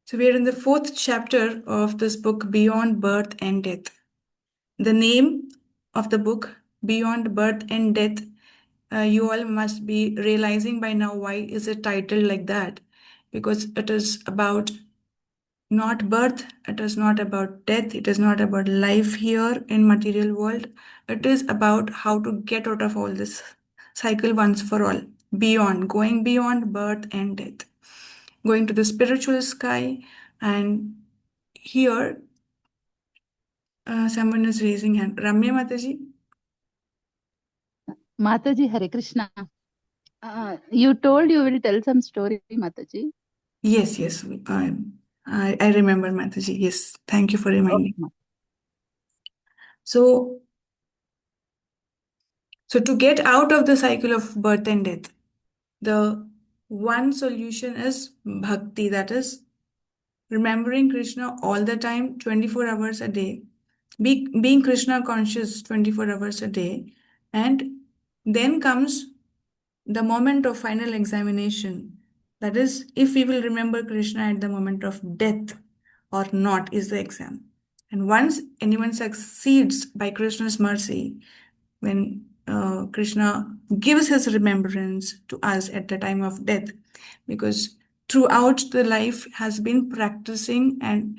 So we are in the fourth chapter of this book, Beyond Birth and Death. The name of the book, Beyond Birth and Death, you all must be realizing by now why is it titled like that? Because it is about not birth, it is not about death, it is not about life here in material world. It is about how to get out of all this cycle once for all, beyond, going beyond birth and death, going to the spiritual sky. And here, someone is raising hand. Ramya Mataji? Mataji, Hare Krishna. You told you will tell some story, Mataji. Yes, yes. I remember Mataji. Yes, thank you for reminding. Okay. So, so to get out of the cycle of birth and death, the one solution is bhakti, that is remembering Krishna all the time, 24 hours a day, being Krishna conscious 24 hours a day, and then comes the moment of final examination. That is, if we will remember Krishna at the moment of death or not, is the exam. And once anyone succeeds by Krishna's mercy, when Krishna gives his remembrance to us at the time of death, because throughout the life has been practicing and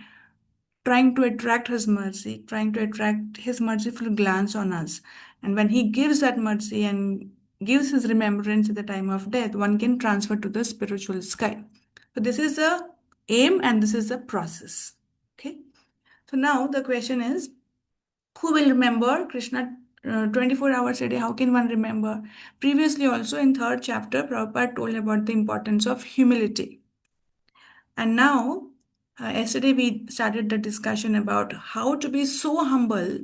trying to attract his mercy, trying to attract his merciful glance on us. And when he gives that mercy and gives his remembrance at the time of death, one can transfer to the spiritual sky. So this is the aim and this is the process. Okay. So now the question is, who will remember Krishna 24 hours a day? How can one remember? Previously, also in third chapter, Prabhupada told about the importance of humility. And now, yesterday we started the discussion about how to be so humble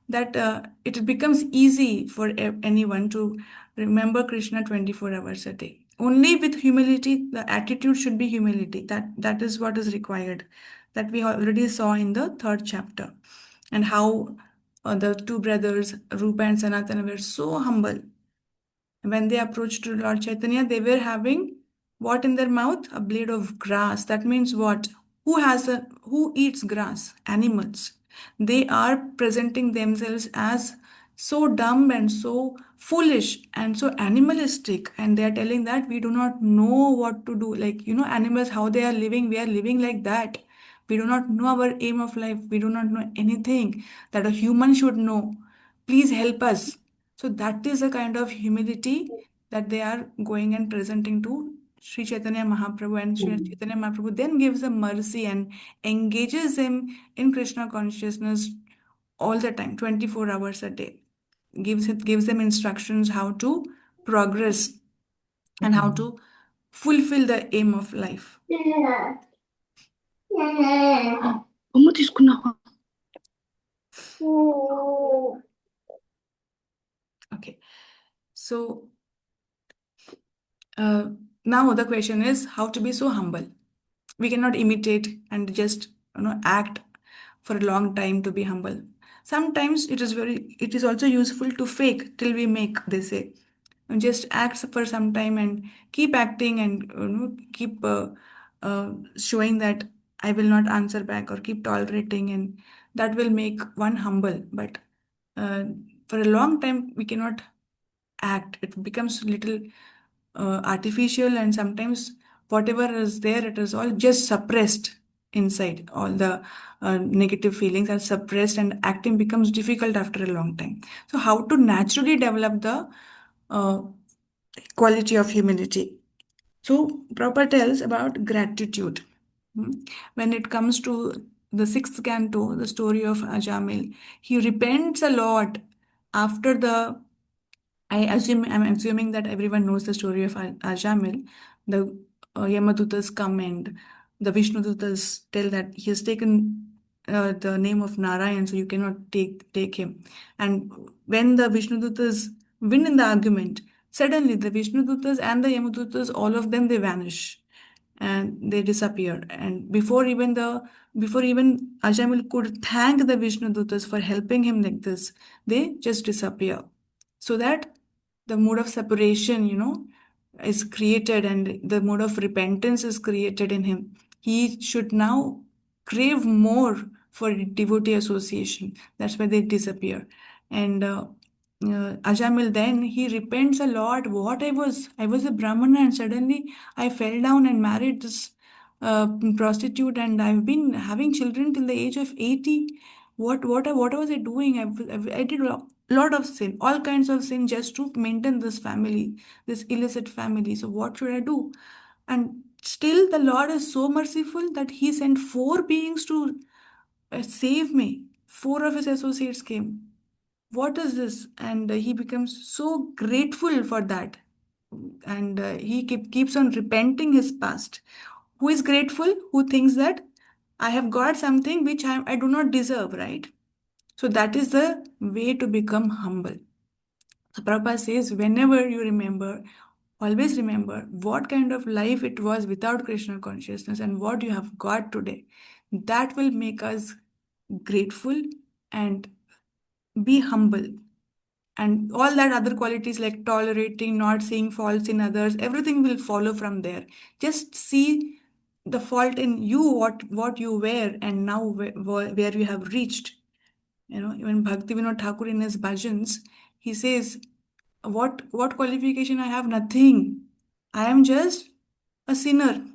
that it becomes easy for anyone to remember Krishna 24 hours a day. Only with humility, the attitude should be humility. That is what is required. That we already saw in the third chapter. And how the two brothers, Rupa and Sanatana, were so humble when they approached to Lord Chaitanya, they were having what in their mouth? A blade of grass. That means what? Who eats grass? Animals. They are presenting themselves as so dumb and so foolish and so animalistic, and they are telling that we do not know what to do. Like, animals, how they are living, we are living like that. We do not know our aim of life. We do not know anything that a human should know. Please help us. So that is a kind of humility that they are going and presenting to Sri Chaitanya Mahaprabhu, and Sri Chaitanya Mahaprabhu then gives them mercy and engages them in Krishna consciousness all the time, 24 hours a day. Gives them instructions how to progress and how to fulfill the aim of life. అమ్మ తీసుకున్నావా? Okay. So uh, now the question is how to be so humble. We cannot imitate and just act for a long time to be humble. Sometimes it is also useful to fake till we make, they say. And just act for some time and keep acting and keep showing that I will not answer back, or keep tolerating, and that will make one humble. But uh, for a long time we cannot act. It becomes little artificial, and sometimes whatever is there, it is all just suppressed inside. All the negative feelings are suppressed, and acting becomes difficult after a long time. So how to naturally develop the uh, quality of humility? So Prabhupada tells about gratitude. Hmm. When it comes to the sixth canto, the story of Ajamil, he repents a lot after the I'm assuming that everyone knows the story of Ajamil. The Yamadutas come, and the Vishnudutas tell that he has taken the name of Narayan, so you cannot take him. And when the Vishnudutas win in the argument, suddenly the Vishnudutas and the Yamadutas, all of them, they vanish and they disappear. And before even Ajamil could thank the Vishnudutas for helping him like this, they just disappear. So that the mode of separation, is created, and the mode of repentance is created in him. he should now crave more for devotee association. That's why they disappear. And Ajamil then he repents a lot. What I was a Brahmana and suddenly I fell down and married this prostitute, and I've been having children till the age of 80. What was I doing? I did a lot of sin, all kinds of sin just to maintain this family, this illicit family. So what should I do? And still, the Lord is so merciful that He sent four beings to save me. Four of His associates came. What is this? And he becomes so grateful for that. And keeps on repenting his past. Who is grateful? Who thinks that I have got something which I do not deserve, right? So that is the way to become humble. So Prabhupada says, whenever you remember, always remember what kind of life it was without Krishna consciousness and what you have got today. That will make us grateful and be humble. And all that other qualities like tolerating, not seeing faults in others, everything will follow from there. Just see the fault in you, what you were, and now where you have reached. You know, even Bhaktivinoda Thakur in his bhajans, he says, what qualification I have? Nothing. I am just a sinner.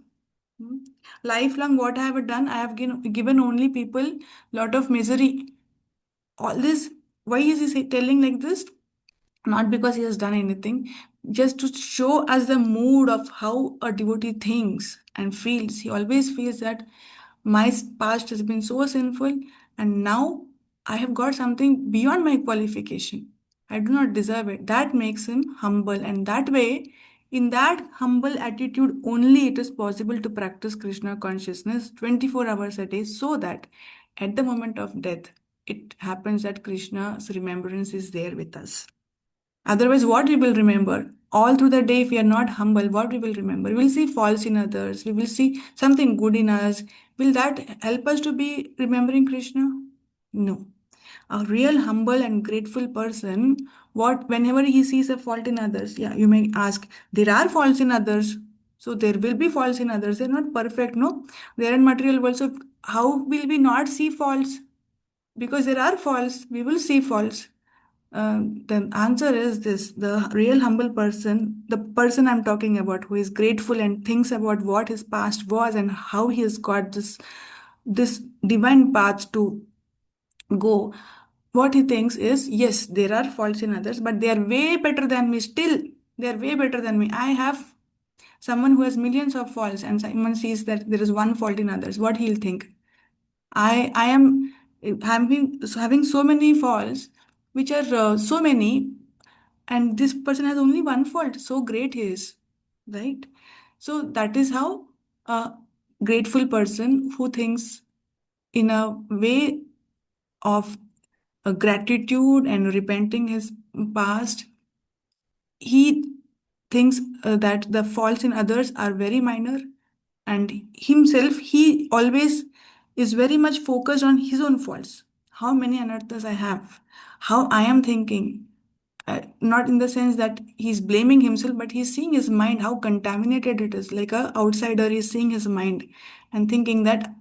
Hmm. Lifelong, what I have done, I have given only people lot of misery. All this, why is he telling like this? Not because he has done anything, just to show us the mood of how a devotee thinks and feels. He always feels that my past has been so sinful, and now I have got something beyond my qualification. I do not deserve it. That makes him humble, and that way, in that humble attitude, only it is possible to practice Krishna consciousness 24 hours a day so that at the moment of death, it happens that Krishna's remembrance is there with us. Otherwise, what we will remember? All through the day, if we are not humble, what we will remember? We will see faults in others. We will see something good in us. Will that help us to be remembering Krishna? No. A real humble and grateful person, what whenever he sees a fault in others, yeah, you may ask, there are faults in others. So there will be faults in others. They're not perfect, no? They're in material world. So how will we not see faults? Because there are faults, we will see faults. The answer is this: the real humble person, the person I'm talking about, who is grateful and thinks about what his past was and how he has got this divine path to go. What he thinks is, yes, there are faults in others, but they are way better than me. Still, they are way better than me. I have someone who has millions of faults, and someone sees that there is one fault in others. What he'll think? I am having so many faults, which are so many, and this person has only one fault. So great he is, right? So that is how a grateful person who thinks in a way of gratitude and repenting his past, he thinks that the faults in others are very minor, and himself he always is very much focused on his own faults. How many anarthas I have, how I am thinking. Not in the sense that he's blaming himself, but he's seeing his mind how contaminated it is. Like a outsider is seeing his mind and thinking that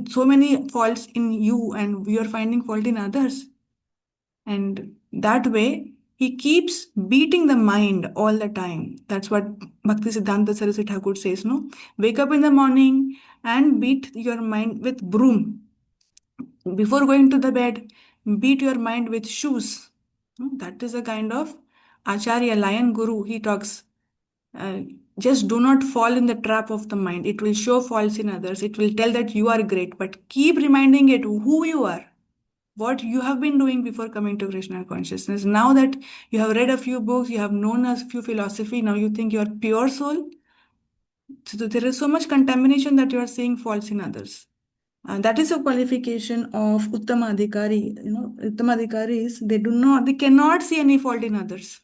so many faults in you and you are finding fault in others. And that way, he keeps beating the mind all the time. That's what Bhakti Siddhanta Saraswati Thakur says, no? Wake up in the morning and beat your mind with broom. Before going to the bed, beat your mind with shoes. That is a kind of Acharya, lion guru. He talks. Uh, just do not fall in the trap of the mind. It will show faults in others. It will tell that you are great, but keep reminding it who you are, what you have been doing before coming to Krishna consciousness. Now that you have read a few books, you have known a few philosophy, now you think you are pure soul. So there is so much contamination that you are seeing faults in others. That is a qualification of Uttamadhikari. You know, Uttamadhikaris, they cannot see any fault in others.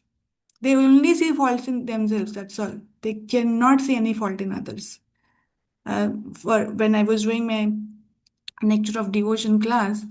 They only see faults in themselves. That's all. They cannot see any fault in others. For when I was doing my nectar of devotion class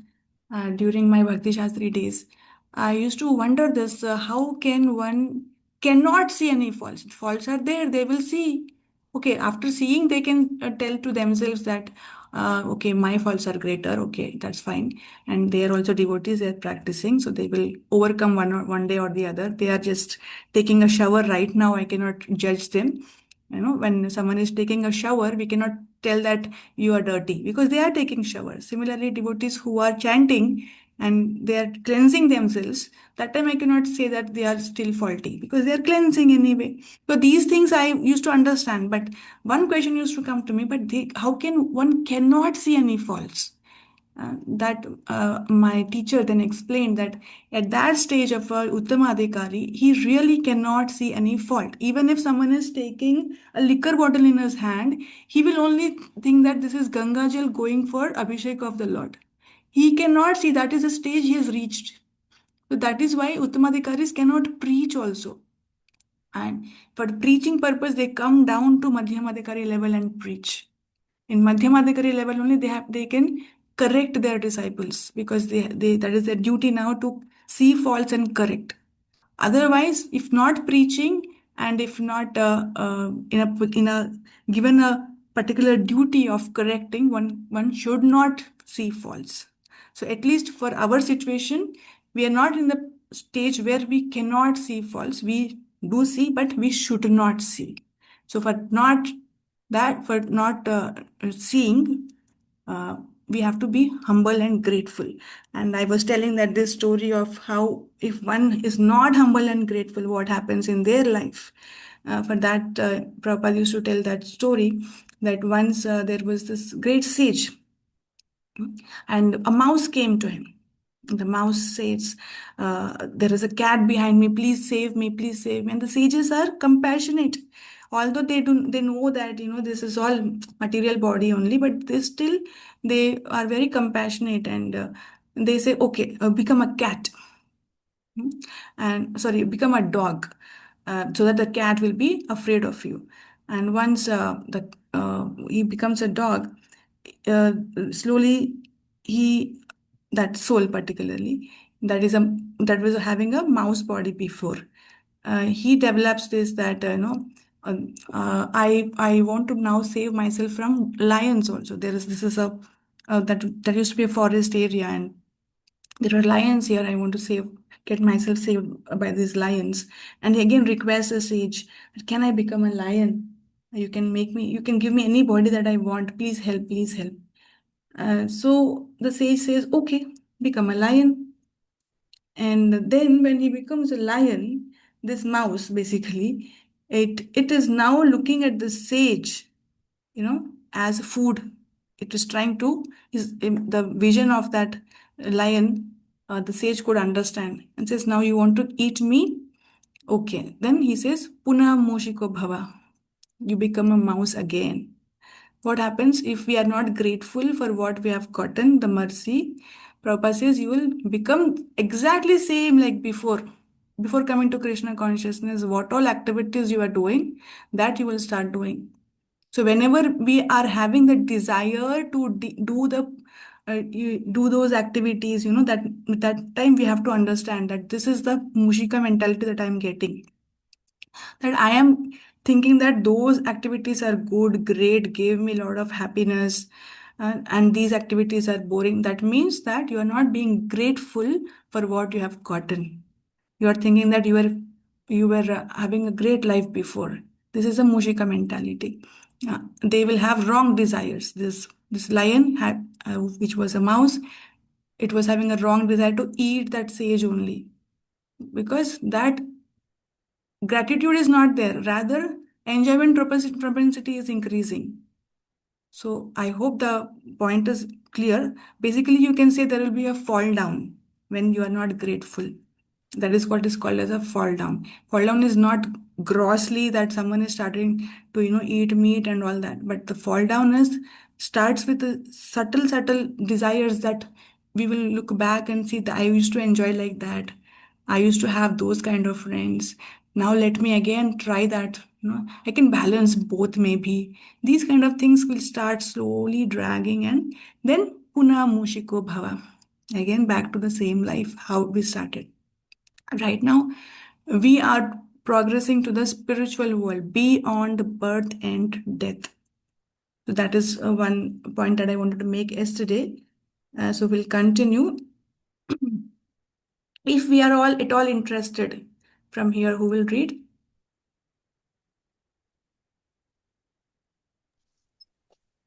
during my Bhakti Shastri days, I used to wonder this: how can one cannot see any faults? Faults are there; they will see. Okay, after seeing, they can tell to themselves that, okay, my faults are greater. Okay, that's fine. And they are also devotees, they're practicing, so they will overcome one day or the other. They are just taking a shower right now. I cannot judge them. When someone is taking a shower, we cannot tell that you are dirty because they are taking shower. Similarly, devotees who are chanting and they are cleansing themselves, that time I cannot say that they are still faulty because they are cleansing anyway. So these things I used to understand, but one question used to come to me, but how can one cannot see any faults? That My teacher then explained that at that stage of a Uttama Adhikari, he really cannot see any fault. Even if someone is taking a liquor bottle in his hand, he will only think that this is Ganga Jal going for Abhishek of the Lord. He cannot see that is the stage he has reached. So that is why Uttamadhikaris cannot preach also. And for preaching purpose, they come down to Madhyamadhikari level and preach. In Madhyamadhikari level only they can correct their disciples because they that is their duty now to see faults and correct. Otherwise, if not preaching and if not in a given a particular duty of correcting, one should not see faults. So at least for our situation, we are not in the stage where we cannot see faults. We do see, but we should not see. So for not seeing, uh, we have to be humble and grateful. And I was telling that this story of how if one is not humble and grateful, what happens in their life. For that, Prabhupada used to tell that story that once there was this great sage and a mouse came to him. The mouse says, there is a cat behind me, please save me, please save me. And the sages are compassionate. Although they know that this is all material body only, but they are very compassionate and they say, okay, become a cat. Hmm? And sorry, become a dog, so that the cat will be afraid of you. And once the he becomes a dog, uh, slowly he that soul particularly that was having a mouse body before, he develops this that I want to now save myself from lions also. This is a that used to be a forest area, and there are lions here. I want to get myself saved by these lions. And he again requests the sage, can I become a lion? You can give me any body that I want. Please help, please help. So the sage says, okay, become a lion. And then when he becomes a lion, this mouse basically, it is now looking at the sage, as food. It is trying to, is the vision of that lion, the sage could understand and says, now you want to eat me? Okay. Then he says, Puna Moshiko Bhava. You become a mouse again. What happens if we are not grateful for what we have gotten, the mercy? Prabhupada says you will become exactly same like before. Before coming to Krishna consciousness, what all activities you are doing, that you will start doing. So whenever we are having the desire to do do those activities, that time we have to understand that this is the mushika mentality that I am getting, that I am thinking that those activities are good, great, gave me a lot of happiness, and these activities are boring. That means that you are not being grateful for what you have gotten. You are thinking that you were having a great life before. This is a mushika mentality. They will have wrong desires. This lion had, which was a mouse, it was having a wrong desire to eat that sage only because that gratitude is not there. Rather, enjoyment propensity is increasing. So I hope the point is clear. Basically, you can say there will be a fall down when you are not grateful. That is what is called as a fall down. Fall down is not grossly that someone is starting to eat meat and all that, but the fall down is starts with the subtle desires that we will look back and see that I used to enjoy like that. I used to have those kind of friends. Now let me again try that. I can balance both maybe. These kind of things will start slowly dragging, and then Puna Mushiko Bhava. Again back to the same life how we started. Right now, we are progressing to the spiritual world beyond birth and death. So that is one point that I wanted to make yesterday. So we'll continue. If we are all at all interested from here, who will read?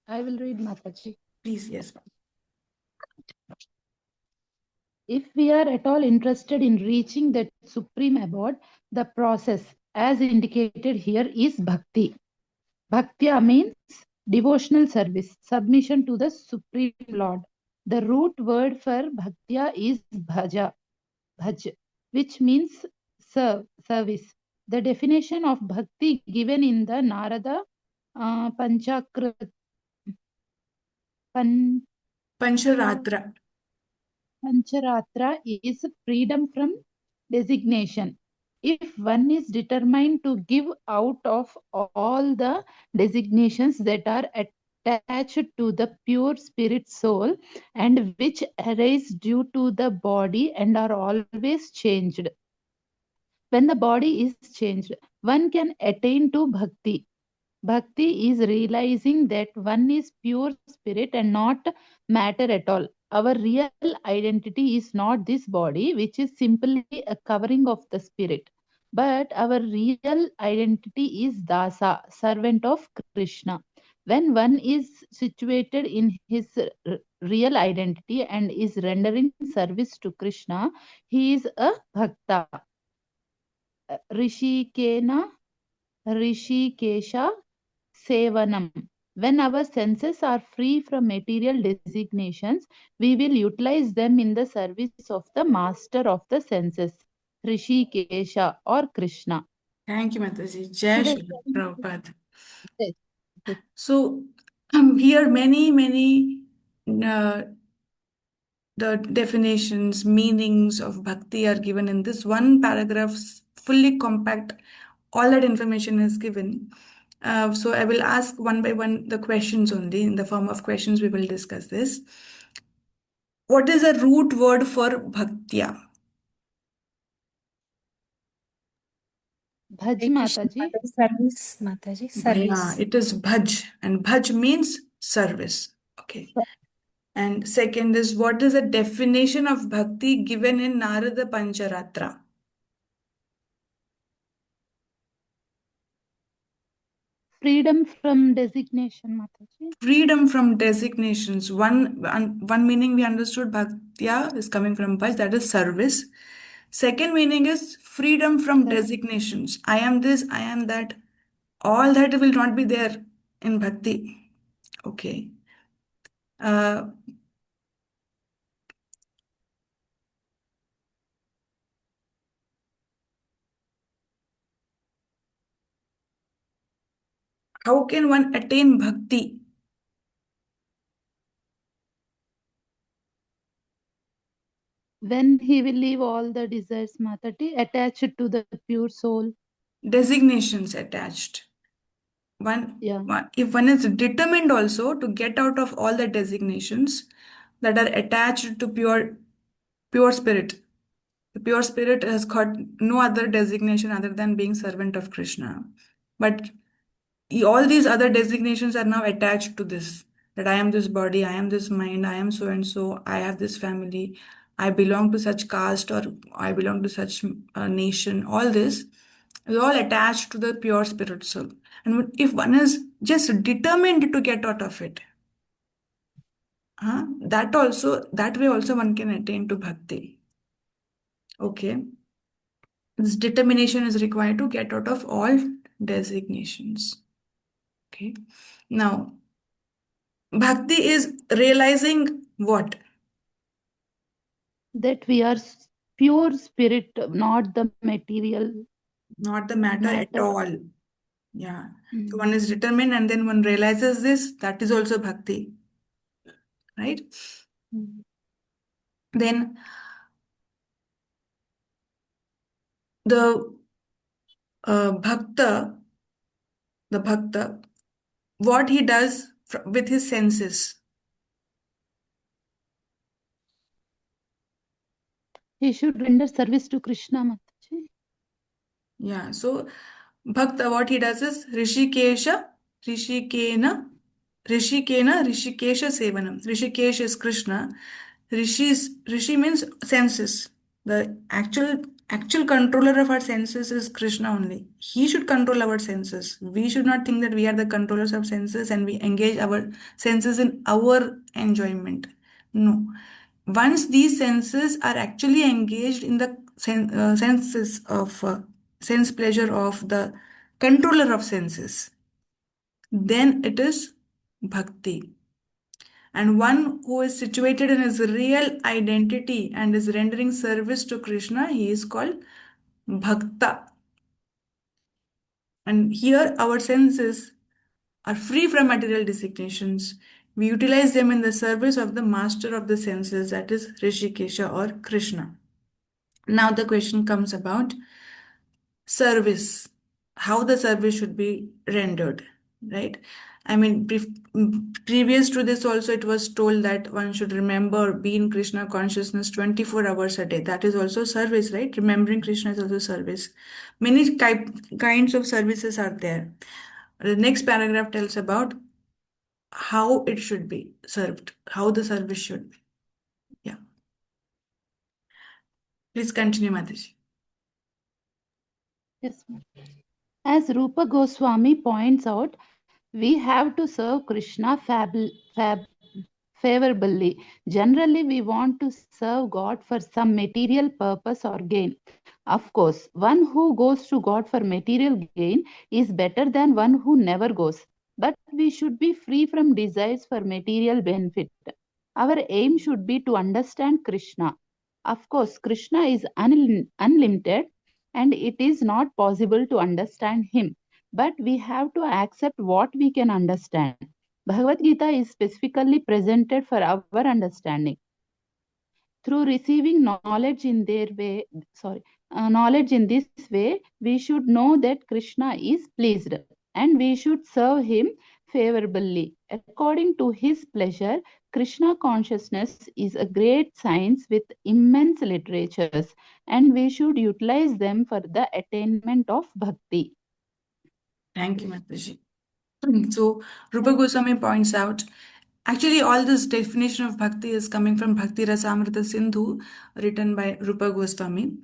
I will read Mataji. Please, yes. If we are at all interested in reaching that supreme abode, the process, as indicated here, is bhakti. Bhaktya means devotional service, submission to the Supreme Lord. The root word for bhaktya is bhaj, which means serve, service. The definition of bhakti given in the Narada Panchakrit, Pan, Pancharatra. Pancharatra is freedom from designation. If one is determined to give out of all the designations that are attached to the pure spirit soul and which arise due to the body and are always changed. When the body is changed, one can attain to bhakti. Bhakti is realizing that one is pure spirit and not matter at all. Our real identity is not this body, which is simply a covering of the spirit. But our real identity is Dasa, servant of Krishna. When one is situated in his real identity and is rendering service to Krishna, he is a Bhakta. Rishikena, Rishikesha, Sevanam. When our senses are free from material designations, we will utilize them in the service of the master of the senses, Rishikesha or Krishna. Thank you, Mataji. Jai Should I Shri tell Prabhupada. you? Yes. So here many uh, the definitions, meanings of bhakti are given in this one paragraph, fully compact. All that information is given. So I will ask one by one the questions only. In the form of questions, we will discuss this. What is the root word for bhaktya? Bhaj Hare Krishna Mataji. Mataji, service, Mataji, Yeah, service. it is bhaj, and bhaj means service. Okay. And second is, what is the definition of bhakti given in Narada Pancharatra? Freedom from designation, Mataji. Freedom from designations. One meaning we understood bhaktya is coming from bhaj, that is service. Second meaning is freedom from Sir, designations. I am this, I am that. All that will not be there in bhakti. Okay. Uh, how can one attain bhakti? when he will leave all the desires, Mataji, attached to the pure soul. Designations attached. Yeah. If one is determined also to get out of all the designations that are attached to pure spirit. The pure spirit has got no other designation other than being servant of Krishna. But all these other designations are now attached to this, that I am this body, I am this mind, I am so and so, I have this family, I belong to such caste, or I belong to such nation. All this is all attached to the pure spirit soul. And if one is just determined to get out of it, that way also one can attain to bhakti. Okay. This determination is required to get out of all designations. Okay. Now, bhakti is realizing what? That we are pure spirit, not the material Not the matter at matter. all. Yeah. So Mm. one is determined and then one realizes this, that is also bhakti, right? Mm. Then the bhakta, the bhakta, what he does with his senses. He should render service to Krishna, Mataji. Yeah, so Bhakta, what he does is Rishikena, Rishikesha Sevanam. Rishikesh is Krishna. Rishi means senses. The actual controller of our senses is Krishna only. He should control our senses. We should not think that we are the controllers of senses and we engage our senses in our enjoyment. No. Once these senses are actually engaged in the senses of sense pleasure of the controller of senses, then it is bhakti. And one who is situated in his real identity and is rendering service to Krishna, he is called bhakta. And here our senses are free from material designations. We utilize them in the service of the master of the senses, that is Rishikesha or Krishna. Now the question comes about service, how the service should be rendered, right? I mean, previous to this also it was told that one should remember, be in Krishna consciousness 24 hours a day. That is also service, right? Remembering Krishna is also service. Many kinds of services are there. The next paragraph tells about how it should be served, how the service should be. Yeah, please continue, Mataji. Yes, ma'am. As Rupa Goswami points out, we have to serve Krishna favorably. Generally, we want to serve God for some material purpose or gain. Of course, one who goes to God for material gain is better than one who never goes. But we should be free from desires for material benefit. Our aim should be to understand Krishna. Of course, Krishna is unlimited and it is not possible to understand him. But we have to accept what we can understand. Bhagavad Gita is specifically presented for our understanding. Through receiving knowledge in this way, we should know that Krishna is pleased and we should serve him favorably. According to his pleasure, Krishna consciousness is a great science with immense literatures and we should utilize them for the attainment of bhakti. Thank you, Mataji. So, Rupa Goswami points out, actually, all this definition of bhakti is coming from Bhakti Rasamrita Sindhu, written by Rupa Goswami,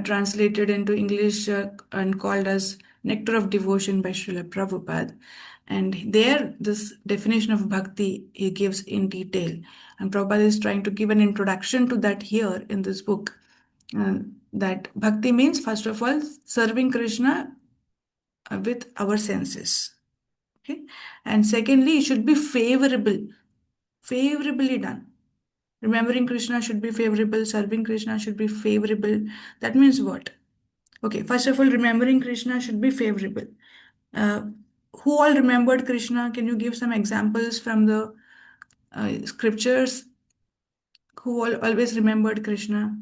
translated into English and called as Nectar of Devotion by Srila Prabhupada. And there, this definition of bhakti he gives in detail. And Prabhupada is trying to give an introduction to that here in this book. Uh, that bhakti means, first of all, serving Krishna with our senses. Okay. And secondly, it should be favorably done. Remembering Krishna should be favorable, serving Krishna should be favorable. That means what? Okay, first of all, remembering Krishna should be favorable. Uh, who all remembered Krishna? Can you give some examples from the scriptures? Who all always remembered Krishna?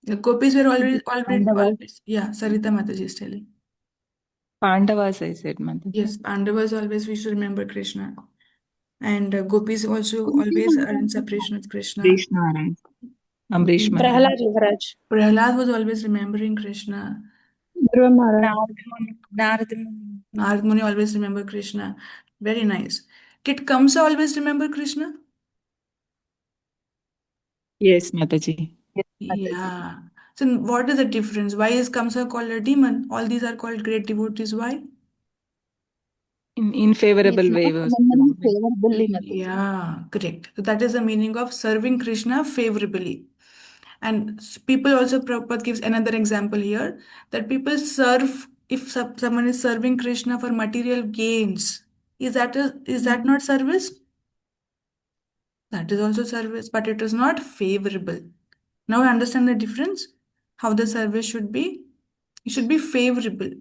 The gopis were Pandavas. always, yeah, Sarita Mataji is telling. Pandavas, I said, Mataji. Yes, Pandavas always we should remember Krishna. And gopis also always are in separation with Krishna. Ambrish Maharaj. Ambrish Mhm. Maharaj. Prahalad Maharaj. Prahlad was always remembering Krishna. Dhruva Maharaj. Narad. Narad Muni always remember Krishna. Very nice. Did Kamsa always remember Krishna? Yes, Mataji. Yes, Mataji. Yeah. So what is the difference? Why is Kamsa called a demon? All these are called great devotees. Why? In He is favorable not way was remembering serving. favorably, Mataji. Yeah, correct. So that is the meaning of serving Krishna favorably. And people also, Prabhupada gives another example here that people serve, if someone is serving Krishna for material gains, is that not service? That is also service, but it is not favorable. Now I understand the difference, how the service should be. It should be favorable.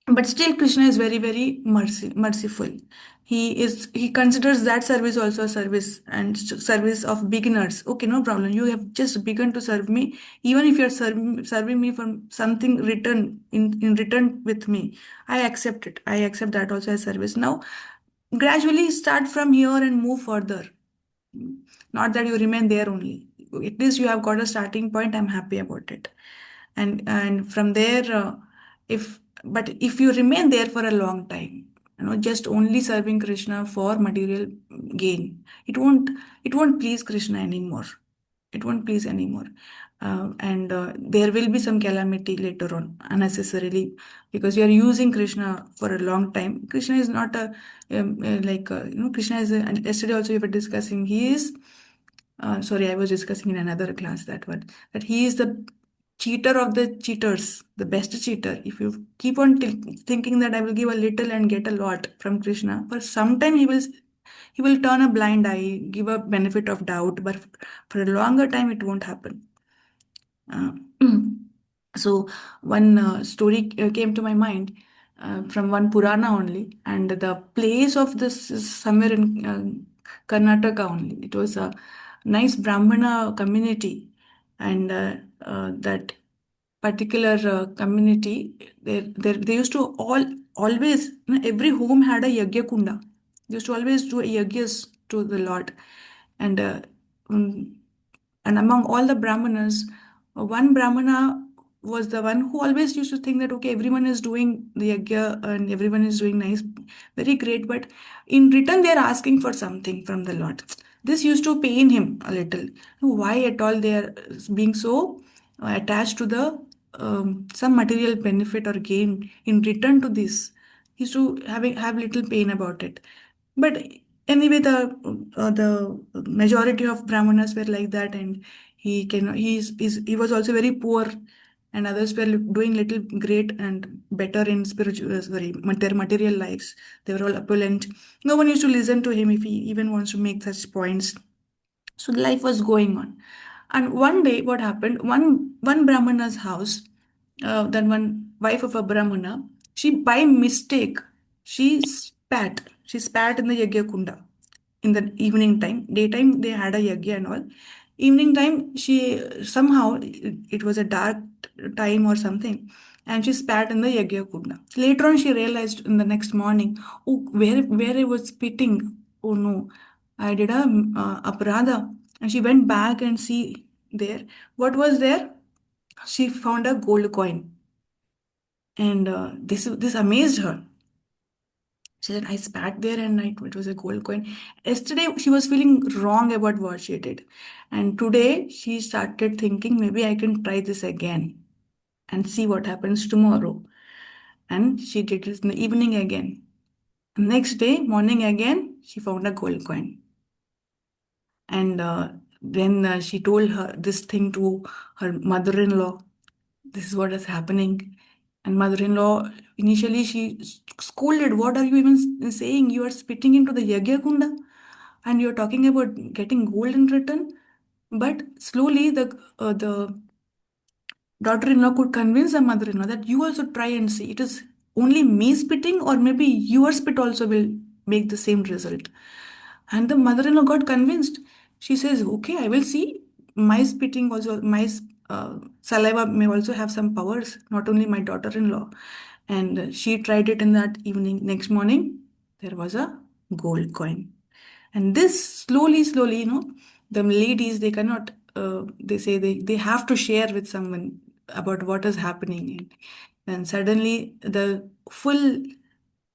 But still Krishna is very merciful. He considers that service also a service and service of beginners. Okay, no problem, you have just begun to serve me. Even if you're serving me for something in return with me, I accept it. I accept that also as service. Now gradually start from here and move further. Not that you remain there only. At least you have got a starting point. I'm happy about it. And from there, if but if you remain there for a long time, just only serving Krishna for material gain, it won't please Krishna anymore. It won't please anymore. And there will be some calamity later on unnecessarily, because you are using Krishna for a long time. Krishna is not a Krishna is and yesterday also we were discussing, he is sorry, I was discussing in another class that one, that he is the cheater of the cheaters, the best cheater. If you keep on thinking that I will give a little and get a lot from Krishna, for some time he will turn a blind eye, give a benefit of doubt, but for a longer time it won't happen. Uh, so one story came to my mind from one Purana only, and the place of this is somewhere in Karnataka only. It was a nice Brahmana community, and that particular community, they used to always, every home had a yagya kunda. They used to always do yagyas to the Lord, and um, and among all the Brahmanas, one Brahmana was the one who always used to think that, okay, everyone is doing the yajna and everyone is doing nice, very great, but in return, they're asking for something from the Lord. This used to pain him a little. Why at all they are being so attached to the some material benefit or gain in return to this? He used to have little pain about it. But anyway, the majority of Brahmanas were like that, and he was also very poor, and others were doing little great and better in spiritual, sorry, their material lives. They were all opulent. No one used to listen to him if he even wants to make such points. So life was going on. And one day, what happened? One Brahmana's house, then one wife of a Brahmana, she by mistake she spat in the yagya kunda in the evening time. Daytime they had a yagya and all. Evening time she somehow it was a dark time or something, and she spat in the yagya kunda. Later on, she realized in the next morning, oh, where I was spitting. Oh no, I did a aparadha. And she went back and see there. What was there? She found a gold coin. And this amazed her. She said, I spat there and it was a gold coin. Yesterday, she was feeling wrong about what she did. And today, she started thinking, maybe I can try this again and see what happens tomorrow. And she did this in the evening again. Next day, morning again, she found a gold coin. And then she told her this thing to her mother-in-law. This is what is happening. And mother-in-law, initially she scolded, what are you even saying? You are spitting into the yagya kunda and you're talking about getting gold in return. But slowly the daughter-in-law could convince the mother-in-law that you also try and see. It is only me spitting, or maybe your spit also will make the same result. And the mother-in-law got convinced. She says, okay, I will see. My spitting also, my saliva may also have some powers, not only my daughter-in-law. And she tried it in that evening. Next morning, there was a gold coin. And this slowly, the ladies, they cannot, they say they have to share with someone about what is happening. And suddenly, the full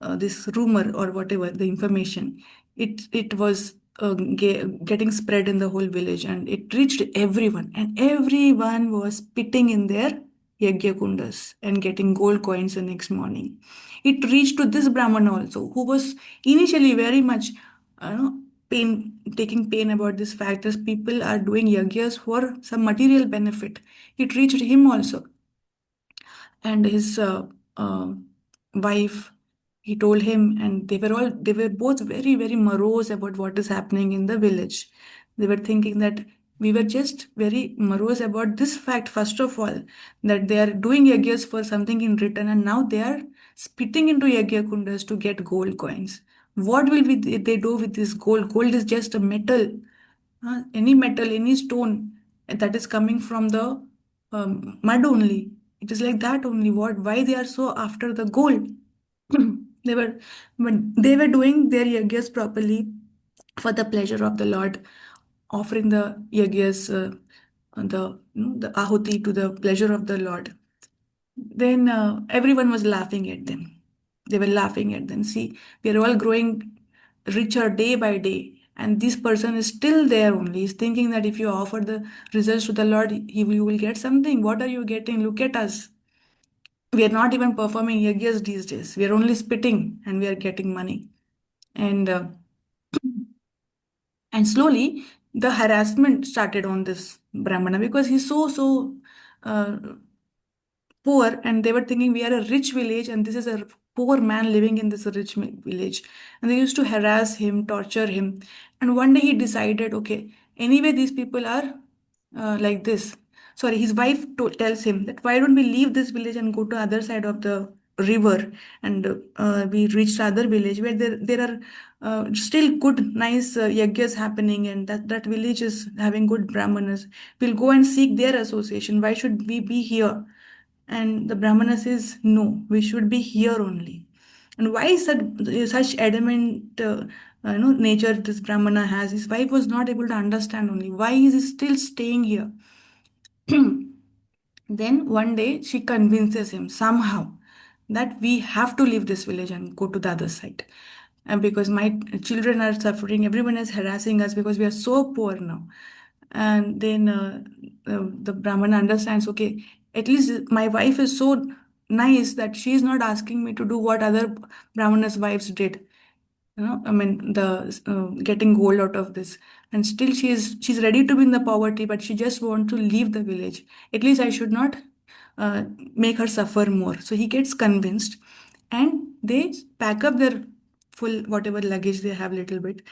this rumor or whatever the information, it was getting spread in the whole village, and it reached everyone, and everyone was spitting in their yagya kundas and getting gold coins the next morning. It reached to this brahmana also, who was initially very much taking pain about this fact that people are doing yagyas for some material benefit. It reached him also, and his wife, he told him, and they were both very morose about what is happening in the village. They were thinking that we were just very morose about this fact, first of all, that they are doing yagyas for something in return, and now they are spitting into yagya kundas to get gold coins. What will they do with this gold? Gold is just a metal, any metal, any stone that is coming from the mud only. It is like that only. Why they are so after the gold? they were, but they were doing their yagyas properly for the pleasure of the Lord. offering the yagyas, the ahuti to the pleasure of the Lord. Then everyone was laughing at them. They were laughing at them. See, we are all growing richer day by day. And this person is still there only. He's thinking that if you offer the results to the Lord, you will get something. What are you getting? Look at us. We are not even performing yajnas these days. We are only spitting and we are getting money. And and slowly the harassment started on this Brahmana because he's so uh, poor, and they were thinking we are a rich village and this is a poor man living in this village, and they used to harass him, torture him. And one day he decided, okay, anyway these people are like this. Sorry, his wife tells him that why don't we leave this village and go to other side of the river. And we reached other village where there are still good nice yajnas happening, and that village is having good brahmanas. We'll go and seek their association. Why should we be here? And the Brahmana says, no, we should be here only. And why is that such adamant nature this Brahmana has? His wife was not able to understand only. Why is he still staying here? Then one day she convinces him somehow that we have to leave this village and go to the other side. And because my children are suffering, everyone is harassing us because we are so poor now. And then the Brahmana understands, okay, at least my wife is so nice that she is not asking me to do what other Brahmanas' wives did. I mean, the getting gold out of this. And still she's ready to be in the poverty, but she just want to leave the village. At least I should not uh, make her suffer more. So he gets convinced, and they pack up their full whatever luggage they have, little bit,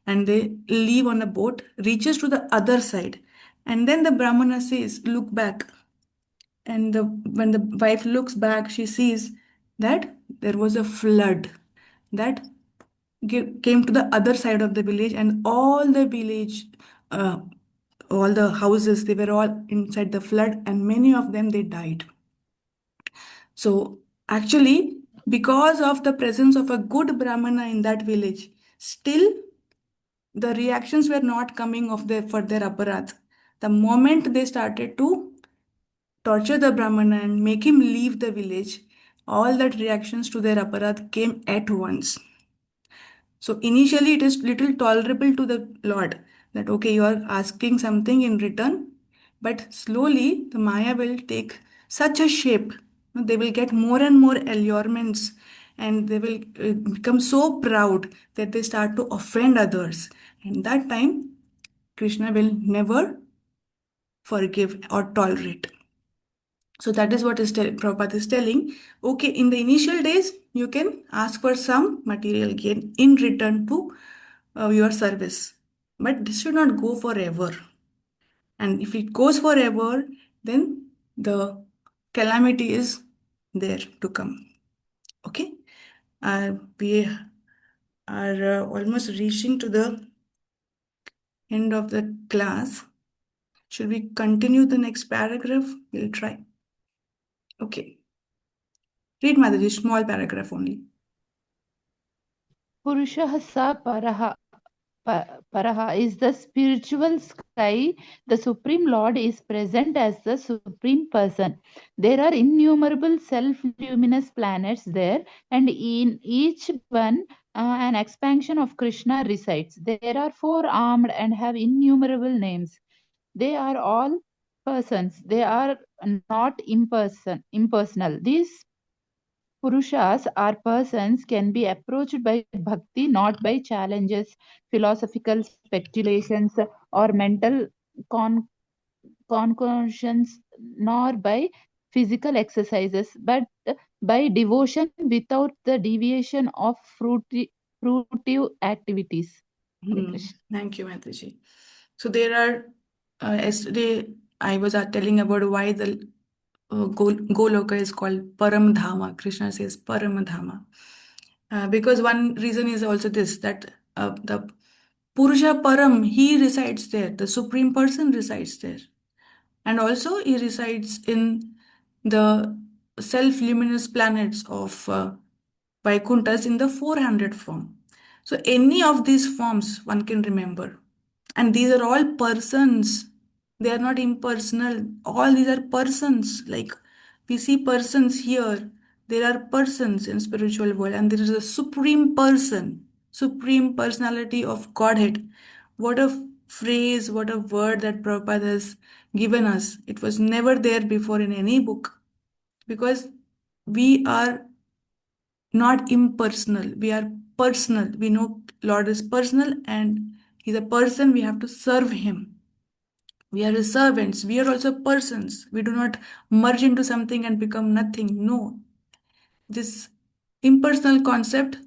and they leave on a boat, reaches to the other side. And then the Brahmana says, look back. And when the wife looks back, she sees that there was a flood that came to the other side of the village, and all the village, uh, all the houses, they were all inside the flood, and many of them they died. So actually, because of the presence of a good Brahmana in that village, still the reactions were not coming of their for their aparat. The moment they started to torture the Brahmana and make him leave the village, all that reactions to their aparat came at once. So initially it is little tolerable to the Lord that okay, you are asking something in return, but slowly the Maya will take such a shape. They will get more and more allurements, and they will become so proud that they start to offend others. And that time Krishna will never forgive or tolerate. So that is what Prabhupada is telling. Okay, in the initial days, you can ask for some material gain in return to your service. But this should not go forever. And if it goes forever, then the calamity is there to come. Okay? We are almost reaching to the end of the class. Should we continue the next paragraph? We'll try. Okay. Read Madhuri, small paragraph only. Purushah sa Paraha is the spiritual sky. The Supreme Lord is present as the Supreme Person. There are innumerable self-luminous planets there, and in each one an expansion of Krishna resides. There are four-armed and have innumerable names. They are all persons. They are not impersonal. These Purushas or persons can be approached by bhakti, not by challenges, philosophical speculations, or mental con- conclusions, nor by physical exercises, but by devotion without the deviation of fruitive activities. Hare Krishna. Thank you, Mataji. So there are, yesterday I was telling about why the Goloka is called Param Dhama. Krishna says Param Dhama. Because one reason is also this that the Purusha Param, he resides there, the Supreme Person resides there. And also he resides in the self-luminous planets of Vaikunthas in the 400 form. So any of these forms one can remember. And these are all persons. They are not impersonal. All these are persons. Like we see persons here. There are persons in spiritual world, and there is a supreme person, supreme personality of Godhead. What a phrase, what a word that Prabhupada has given us. It was never there before in any book, because we are not impersonal. We are personal. We know Lord is personal and He's a person. We have to serve Him. We are His servants. We are also persons. We do not merge into something and become nothing. No. This impersonal concept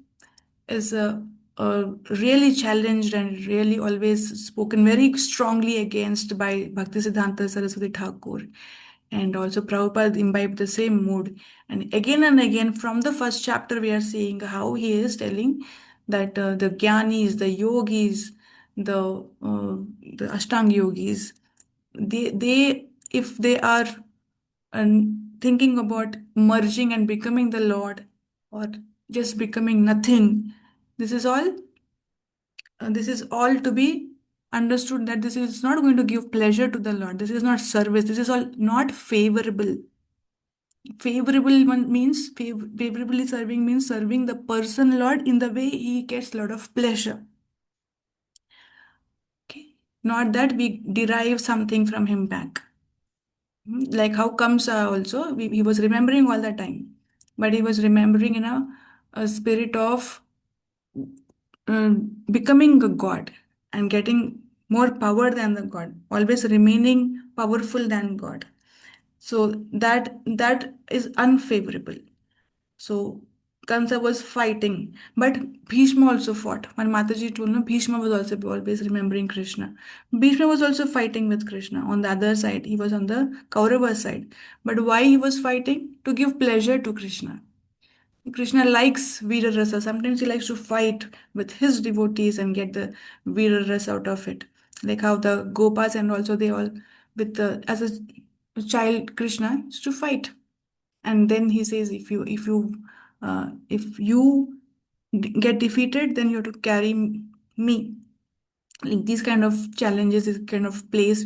is really challenged and really always spoken very strongly against by Bhaktisiddhanta Saraswati Thakur. And also Prabhupada imbibed the same mood. And again, from the first chapter, we are seeing how he is telling that the jnanis, the yogis, the Ashtang yogis, they if they are thinking about merging and becoming the Lord, or just becoming nothing, this is all this is all to be understood, that this is not going to give pleasure to the Lord. This is not service. This is all not favorable. Favorable one means favorably serving means serving the person Lord in the way he gets a lot of pleasure. Okay, not that we derive something from him back. Like how comes also he was remembering all the time, but he was remembering in a spirit of uh, becoming a god and getting more power than the god, always remaining powerful than God. So that is unfavorable. So Kansa was fighting, but Bhishma also fought. When Mataji told him, Bhishma was also always remembering Krishna. Bhishma was also fighting with Krishna. On the other side, he was on the Kaurava side. But why he was fighting? To give pleasure to Krishna. Krishna likes Veera Rasa. Sometimes he likes to fight with his devotees and get the Veera Rasa out of it. Like how the Gopas and also they all, with the as a child Krishna used to fight. And then he says, if you get defeated, then you have to carry me. Like these kind of challenges, this kind of place